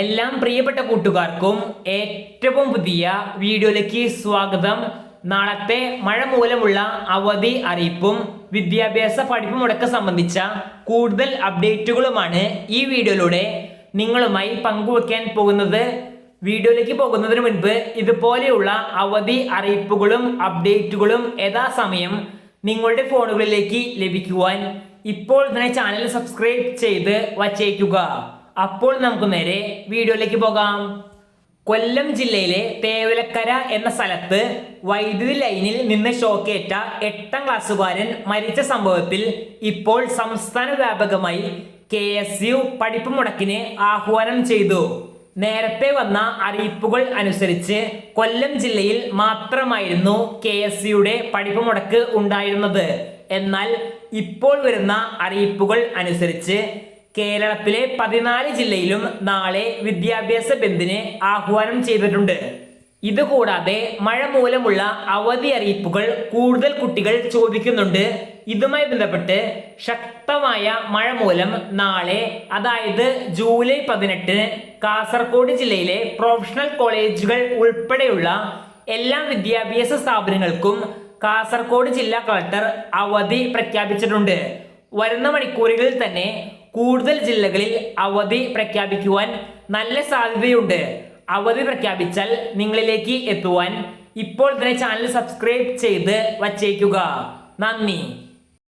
എല്ലാം പ്രിയപ്പെട്ട കൂട്ടുകാർക്കും ഏറ്റവും പുതിയ വീഡിയോയിലേക്ക് സ്വാഗതം. നാളത്തെ മഴ മൂലമുള്ള അവധി അറിയിപ്പും വിദ്യാഭ്യാസ പഠിപ്പ് മുടക്കം സംബന്ധിച്ച കൂടുതൽ അപ്ഡേറ്റുകളുമാണ് ഈ വീഡിയോയിലൂടെ നിങ്ങളുമായി പങ്കുവെക്കാൻ പോകുന്നത്. വീഡിയോയിലേക്ക് പോകുന്നതിന് മുൻപ് ഇതുപോലെയുള്ള അവധി അറിയിപ്പുകളും അപ്ഡേറ്റുകളും യഥാസമയം നിങ്ങളുടെ ഫോണുകളിലേക്ക് ലഭിക്കുവാൻ ഇപ്പോൾ തന്നെ ചാനൽ സബ്സ്ക്രൈബ് ചെയ്ത് വച്ചേക്കുക. അപ്പോൾ നമുക്ക് നേരെ വീഡിയോയിലേക്ക് പോകാം. കൊല്ലം ജില്ലയിലെ തേവലക്കര എന്ന സ്ഥലത്ത് വൈദ്യുതി ലൈനിൽ നിന്ന് ഷോക്കേറ്റ 8ാം ക്ലാസ്സുകാരൻ മരിച്ച സംഭവത്തിൽ ഇപ്പോൾ സംസ്ഥാന വ്യാപകമായി KSU പഠിപ്പ് മുടക്കിന് ആഹ്വാനം ചെയ്തു. നേരത്തെ വന്ന അറിയിപ്പുകൾ അനുസരിച്ച് കൊല്ലം ജില്ലയിൽ മാത്രമായിരുന്നു KSUയുടെ പഠിപ്പ് മുടക്ക് ഉണ്ടായിരുന്നത്. എന്നാൽ ഇപ്പോൾ വരുന്ന അറിയിപ്പുകൾ അനുസരിച്ച് കേരളത്തിലെ 14 ജില്ലയിലും നാളെ വിദ്യാഭ്യാസ ബന്ദിന് ആഹ്വാനം ചെയ്തിട്ടുണ്ട്. ഇതുകൂടാതെ മഴ മൂലമുള്ള അവധി അറിയിപ്പുകൾ കൂടുതൽ കുട്ടികൾ ചോദിക്കുന്നുണ്ട്. ഇതുമായി ബന്ധപ്പെട്ട് ശക്തമായ മഴ മൂലം നാളെ, അതായത് ജൂലൈ 18-ന് കാസർഗോഡ് ജില്ലയിലെ പ്രൊഫഷണൽ കോളേജുകൾ ഉൾപ്പെടെയുള്ള എല്ലാ വിദ്യാഭ്യാസ സ്ഥാപനങ്ങൾക്കും കാസർഗോഡ് ജില്ലാ കളക്ടർ അവധി പ്രഖ്യാപിച്ചിട്ടുണ്ട്. വരുന്ന മണിക്കൂറുകളിൽ തന്നെ കൂടുതൽ ജില്ലകളിൽ അവധി പ്രഖ്യാപിക്കുവാൻ നല്ല സാധ്യതയുണ്ട്. അവധി പ്രഖ്യാപിച്ചാൽ നിങ്ങളിലേക്ക് എത്തുവാൻ ഇപ്പോൾ തന്നെ ചാനൽ സബ്സ്ക്രൈബ് ചെയ്ത് വച്ചേക്കുക. നന്ദി.